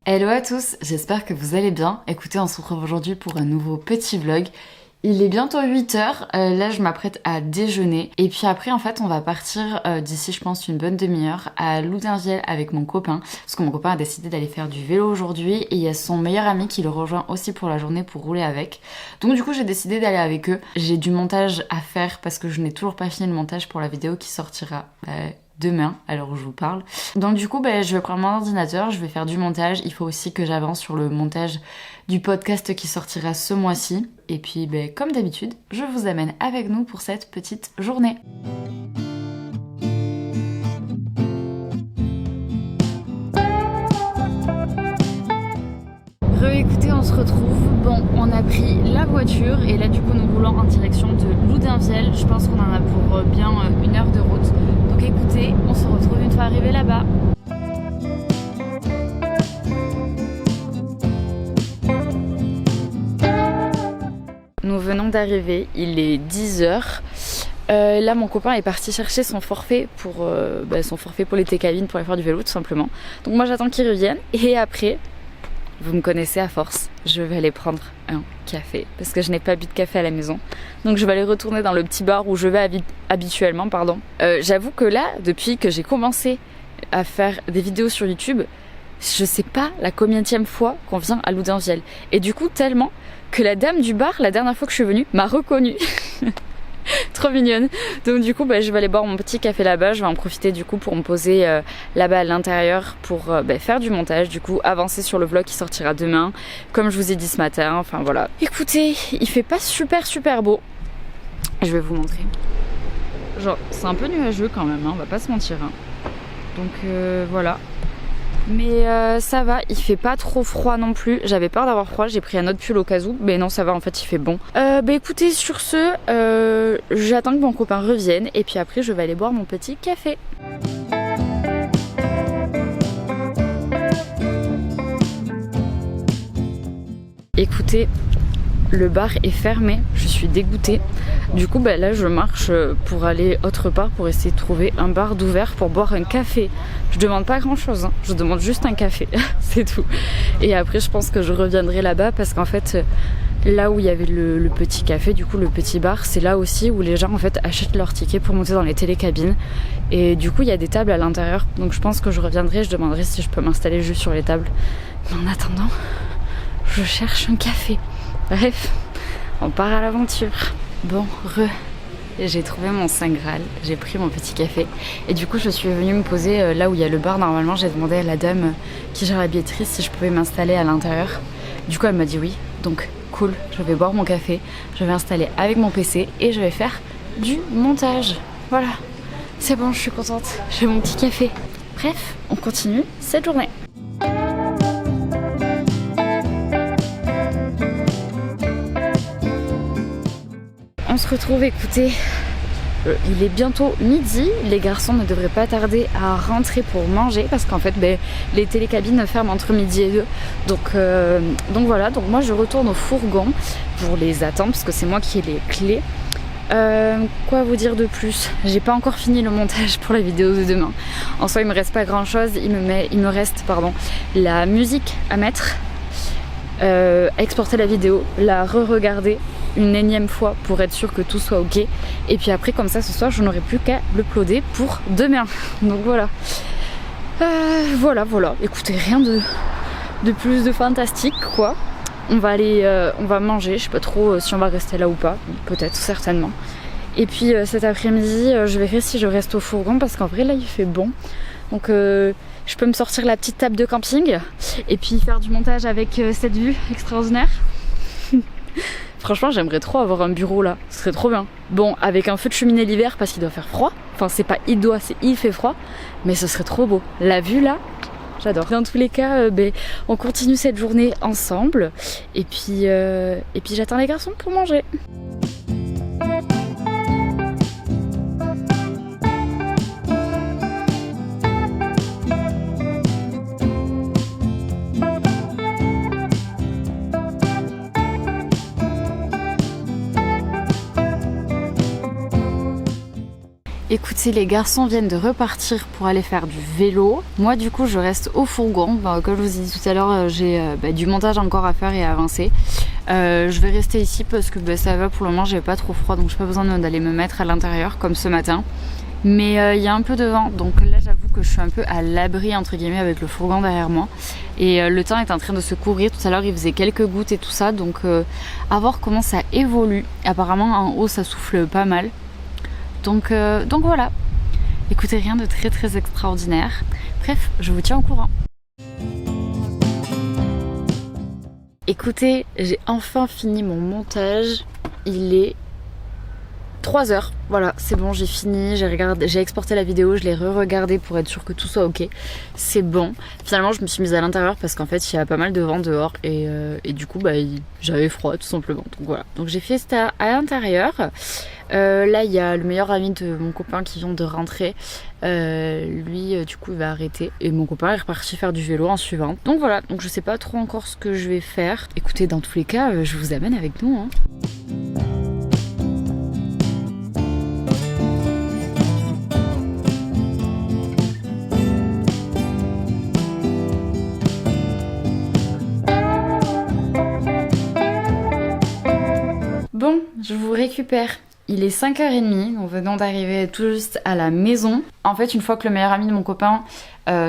Hello à tous, j'espère que vous allez bien. Écoutez, on se retrouve aujourd'hui pour un nouveau petit vlog. Il est bientôt 8h, là je m'apprête à déjeuner. Et puis après en fait on va partir d'ici je pense une bonne demi-heure à Loudunvielle avec mon copain. Parce que mon copain a décidé d'aller faire du vélo aujourd'hui et il y a son meilleur ami qui le rejoint aussi pour la journée pour rouler avec. Donc du coup j'ai décidé d'aller avec eux. J'ai du montage à faire parce que je n'ai toujours pas fini le montage pour la vidéo qui sortira demain, à l'heure où je vous parle. Donc du coup, je vais prendre mon ordinateur, je vais faire du montage. Il faut aussi que j'avance sur le montage du podcast qui sortira ce mois-ci. Et puis, comme d'habitude, je vous amène avec nous pour cette petite journée. Écoutez, on se retrouve. Bon, on a pris la voiture et là du coup nous roulons en direction de Loudunvielle. Je pense qu'on en a pour bien 1 heure de route. Donc écoutez, on se retrouve une fois arrivé là-bas. Nous venons d'arriver, il est 10h. Là mon copain est parti chercher son forfait pour les télécabines pour aller faire du vélo tout simplement. Donc moi j'attends qu'il revienne et après... Vous me connaissez à force, je vais aller prendre un café parce que je n'ai pas bu de café à la maison. Donc je vais aller retourner dans le petit bar où je vais habituellement. J'avoue que là, depuis que j'ai commencé à faire des vidéos sur YouTube, je sais pas la combienième fois qu'on vient à Loudunvielle. Et du coup tellement que la dame du bar, la dernière fois que je suis venue, m'a reconnue. Trop mignonne. Donc du coup je vais aller boire mon petit café là-bas. Je vais en profiter du coup pour me poser là-bas à l'intérieur pour faire du montage, du coup avancer sur le vlog qui sortira demain comme je vous ai dit ce matin. Enfin voilà. Écoutez, il fait pas super beau. Je vais vous montrer. Genre c'est un peu nuageux quand même, hein, on va pas se mentir. Hein. Donc voilà. Mais ça va, il fait pas trop froid non plus. J'avais peur d'avoir froid, j'ai pris un autre pull au cas où. Mais non, ça va, en fait, il fait bon. Écoutez, sur ce, j'attends que mon copain revienne. Et puis après, je vais aller boire mon petit café. Écoutez, le bar est fermé, je suis dégoûtée. Du coup là je marche pour aller autre part pour essayer de trouver un bar d'ouvert pour boire un café. Je demande pas grand chose, hein. Je demande juste un café, c'est tout. Et après je pense que je reviendrai là-bas parce qu'en fait là où il y avait le petit café, du coup le petit bar, c'est là aussi où les gens en fait achètent leurs tickets pour monter dans les télécabines. Et du coup il y a des tables à l'intérieur, donc je pense que je reviendrai, je demanderai si je peux m'installer juste sur les tables. Mais en attendant, je cherche un café. Bref, on part à l'aventure. Bon, j'ai trouvé mon Saint Graal, j'ai pris mon petit café et du coup je suis venue me poser là où il y a le bar. Normalement j'ai demandé à la dame qui gère la billetterie si je pouvais m'installer à l'intérieur. Du coup elle m'a dit oui, donc cool, je vais boire mon café, je vais m'installer avec mon PC et je vais faire du montage. Voilà, c'est bon, je suis contente, j'ai mon petit café. Bref, on continue cette journée. On se retrouve, écoutez, il est bientôt midi, les garçons ne devraient pas tarder à rentrer pour manger parce qu'en fait les télécabines ferment entre midi et 2. Donc voilà, donc moi je retourne au fourgon pour les attendre parce que c'est moi qui ai les clés. Quoi vous dire de plus? J'ai pas encore fini le montage pour la vidéo de demain. En soi il me reste pas grand chose, il me reste la musique à mettre, exporter la vidéo, la re-regarder une énième fois pour être sûr que tout soit ok. Et puis après comme ça ce soir je n'aurai plus qu'à l'uploader pour demain. Donc voilà. Voilà. Écoutez, rien de plus de fantastique quoi. On va manger, je sais pas trop si on va rester là ou pas, peut-être, certainement. Et puis cet après-midi, je verrai si je reste au fourgon parce qu'en vrai là il fait bon. Donc je peux me sortir la petite table de camping et puis faire du montage avec cette vue extraordinaire. Franchement j'aimerais trop avoir un bureau là, ce serait trop bien. Bon, avec un feu de cheminée l'hiver parce qu'il doit faire froid. Enfin c'est pas il doit, c'est il fait froid. Mais ce serait trop beau. La vue là, j'adore. Dans tous les cas, on continue cette journée ensemble. Et puis j'attends les garçons pour manger. Écoutez, les garçons viennent de repartir pour aller faire du vélo. Moi du coup je reste au fourgon. Comme je vous ai dit tout à l'heure, j'ai du montage encore à faire et à avancer. Je vais rester ici parce que ça va pour le moment, j'ai pas trop froid donc j'ai pas besoin d'aller me mettre à l'intérieur comme ce matin. Mais il y a un peu de vent donc là j'avoue que je suis un peu à l'abri entre guillemets avec le fourgon derrière moi. Et le temps est en train de se couvrir. Tout à l'heure il faisait quelques gouttes et tout ça donc à voir comment ça évolue. Apparemment en haut ça souffle pas mal. Donc voilà, écoutez, rien de très très extraordinaire. Bref, je vous tiens au courant. Écoutez, j'ai enfin fini mon montage. Il est 3h. Voilà, c'est bon, j'ai fini, j'ai exporté la vidéo, je l'ai re-regardée pour être sûre que tout soit ok. C'est bon. Finalement, je me suis mise à l'intérieur parce qu'en fait, il y a pas mal de vent dehors et du coup, j'avais froid tout simplement. Donc voilà. Donc j'ai fait ça à l'intérieur. Là, il y a le meilleur ami de mon copain qui vient de rentrer. Lui, du coup, il va arrêter. Et mon copain est reparti faire du vélo en suivant. Donc voilà, donc je sais pas trop encore ce que je vais faire. Écoutez, dans tous les cas, je vous amène avec nous, hein. Bon, je vous récupère. Il est 5h30, nous venons d'arriver tout juste à la maison. En fait, une fois que le meilleur ami de mon copain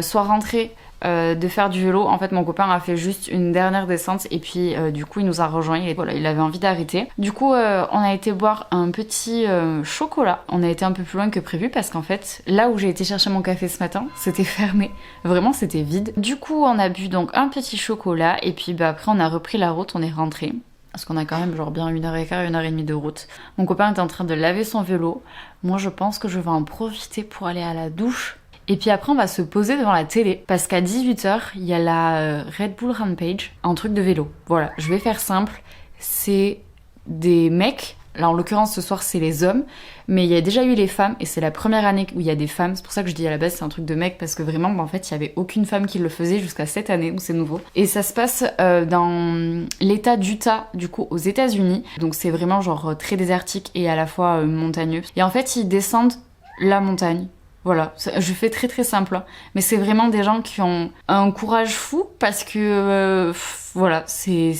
soit rentré de faire du vélo, en fait mon copain a fait juste une dernière descente et puis du coup il nous a rejoint et voilà, il avait envie d'arrêter. Du coup on a été boire un petit chocolat. On a été un peu plus loin que prévu parce qu'en fait là où j'ai été chercher mon café ce matin c'était fermé, vraiment c'était vide. Du coup on a bu donc un petit chocolat et puis après on a repris la route, on est rentré. Parce qu'on a quand même genre bien 1h15, 1h30 de route. Mon copain est en train de laver son vélo. Moi je pense que je vais en profiter pour aller à la douche. Et puis après on va se poser devant la télé. Parce qu'à 18h, il y a la Red Bull Rampage, un truc de vélo. Voilà, je vais faire simple. C'est des mecs. Là en l'occurrence ce soir c'est les hommes. Mais il y a déjà eu les femmes et c'est la première année où il y a des femmes. C'est pour ça que je dis à la base c'est un truc de mec. Parce que vraiment en fait il y avait aucune femme qui le faisait jusqu'à cette année où c'est nouveau. Et ça se passe dans l'état d'Utah du coup aux États-Unis. Donc c'est vraiment genre très désertique et à la fois montagneux. Et en fait ils descendent la montagne. Voilà, je fais très très simple, hein. Mais c'est vraiment des gens qui ont un courage fou parce que voilà, c'est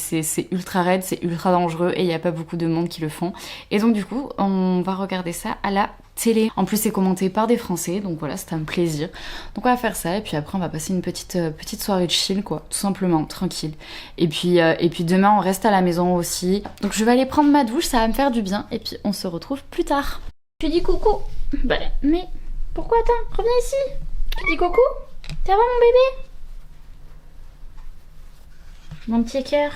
ultra raide, c'est ultra dangereux et il n'y a pas beaucoup de monde qui le font. Et donc du coup, on va regarder ça à la télé. En plus, c'est commenté par des Français, donc voilà, c'est un plaisir. Donc on va faire ça et puis après on va passer une petite soirée de chill quoi, tout simplement, tranquille. Et puis demain on reste à la maison aussi. Donc je vais aller prendre ma douche, ça va me faire du bien et puis on se retrouve plus tard. Tu dis coucou. Bah mais pourquoi attends, reviens ici. Tu dis coucou. Ça va mon bébé? Mon petit cœur.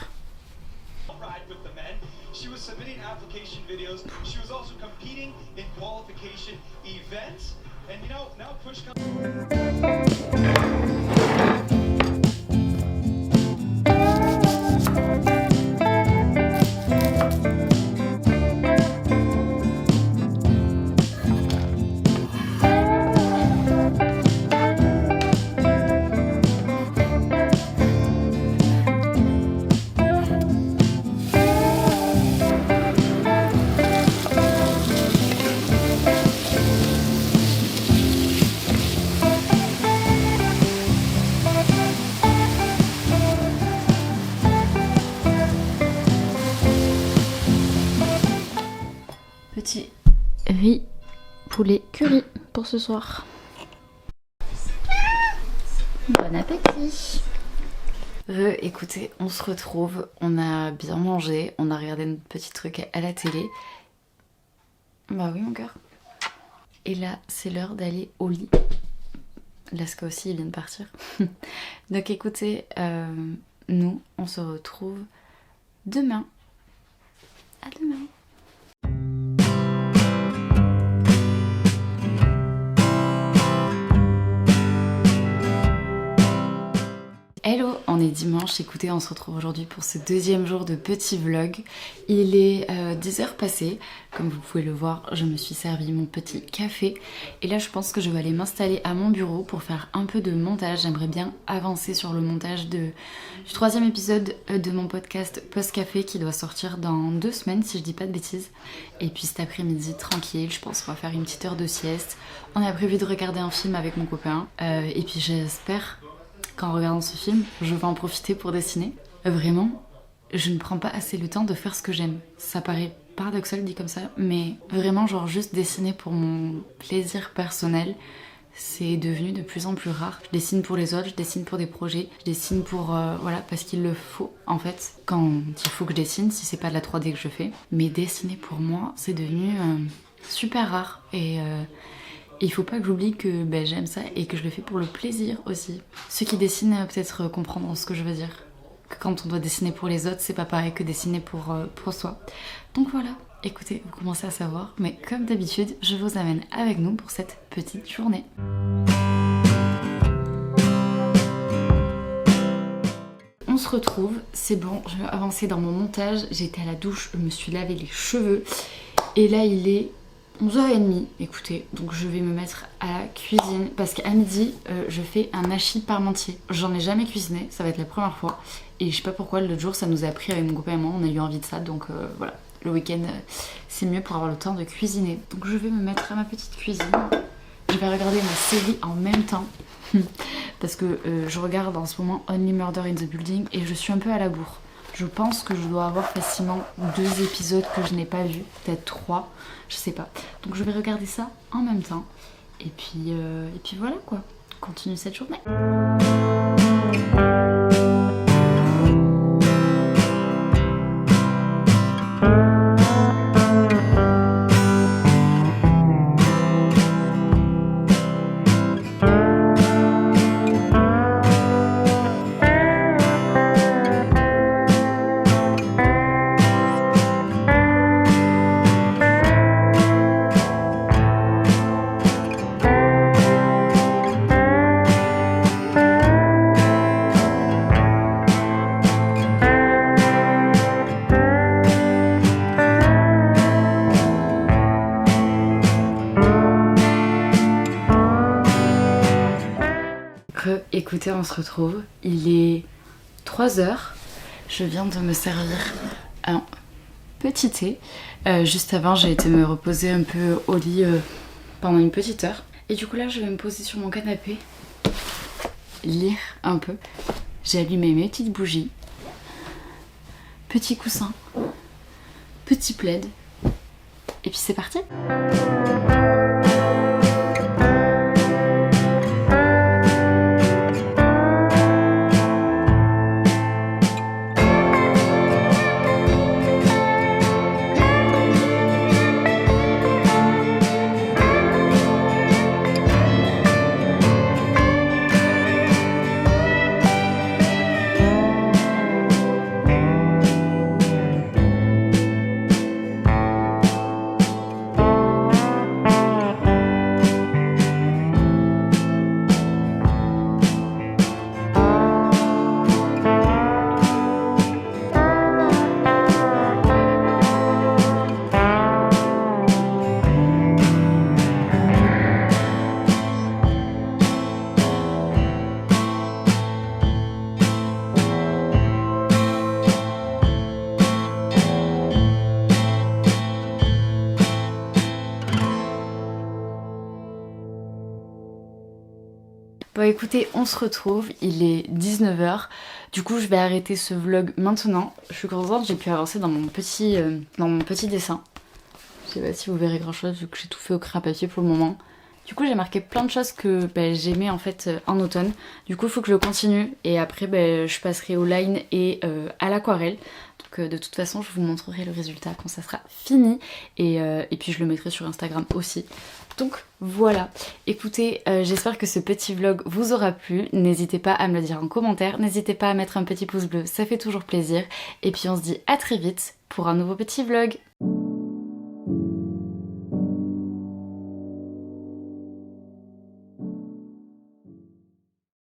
Petit riz poulet curry pour ce soir. Bon appétit. Écoutez, on se retrouve, on a bien mangé, on a regardé notre petit truc à la télé. Bah oui mon cœur. Et là, c'est l'heure d'aller au lit. Laska aussi, il vient de partir. Donc écoutez, nous, on se retrouve demain. À demain. Hello, on est dimanche dimanche. Écoutez, on se retrouve aujourd'hui pour ce deuxième jour de petit vlog. Il est 10h passées. Comme vous pouvez le voir, je me suis servi mon petit café. Et là, je pense que je vais aller m'installer à mon bureau pour faire un peu de montage. J'aimerais bien avancer sur le montage du 3e épisode de mon podcast Post Café qui doit sortir dans 2 semaines, si je dis pas de bêtises. Et puis cet après-midi, tranquille, je pense qu'on va faire une petite heure de sieste. On a prévu de regarder un film avec mon copain. Et puis j'espère qu'en regardant ce film, je vais en profiter pour dessiner. Vraiment, je ne prends pas assez le temps de faire ce que j'aime. Ça paraît paradoxal dit comme ça, mais vraiment genre juste dessiner pour mon plaisir personnel, c'est devenu de plus en plus rare. Je dessine pour les autres, je dessine pour des projets, je dessine pour voilà, parce qu'il le faut en fait. Quand il faut que je dessine, si c'est pas de la 3D que je fais, mais dessiner pour moi, c'est devenu super rare et il faut pas que j'oublie que j'aime ça et que je le fais pour le plaisir aussi. Ceux qui dessinent peut-être comprendront ce que je veux dire. Que quand on doit dessiner pour les autres, c'est pas pareil que dessiner pour soi. Donc voilà, écoutez, vous commencez à savoir, mais comme d'habitude, je vous amène avec nous pour cette petite journée. On se retrouve, c'est bon, je vais avancer dans mon montage. J'ai été à la douche, je me suis lavé les cheveux et là il est 11h30, écoutez, donc je vais me mettre à la cuisine parce qu'à midi, je fais un hachis parmentier. J'en ai jamais cuisiné, ça va être la première fois. Et je sais pas pourquoi, l'autre jour, ça nous a pris avec mon copain et moi, on a eu envie de ça. Donc voilà, le week-end, c'est mieux pour avoir le temps de cuisiner. Donc je vais me mettre à ma petite cuisine. Je vais regarder ma série en même temps. Parce que je regarde en ce moment Only Murder in the Building et je suis un peu à la bourre. Je pense que je dois avoir facilement 2 épisodes que je n'ai pas vus, peut-être 3, je sais pas. Donc je vais regarder ça en même temps. Et puis voilà quoi, continue cette journée. Écoutez, on se retrouve, il est 3h, je viens de me servir un petit thé. Juste avant, j'ai été me reposer un peu au lit pendant une petite heure. Et du coup là, je vais me poser sur mon canapé, lire un peu. J'ai allumé mes petites bougies, petit coussin, petit plaid, et puis c'est parti. Bon écoutez, on se retrouve, il est 19h, du coup je vais arrêter ce vlog maintenant. Je suis contente, j'ai pu avancer dans mon petit dessin. Je sais pas si vous verrez grand chose vu que j'ai tout fait au crayon à papier pour le moment. Du coup j'ai marqué plein de choses que j'aimais en fait en automne. Du coup il faut que je continue et après je passerai au line et à l'aquarelle. Donc de toute façon je vous montrerai le résultat quand ça sera fini et puis je le mettrai sur Instagram aussi. Donc voilà, écoutez, j'espère que ce petit vlog vous aura plu. N'hésitez pas à me le dire en commentaire, n'hésitez pas à mettre un petit pouce bleu, ça fait toujours plaisir. Et puis on se dit à très vite pour un nouveau petit vlog.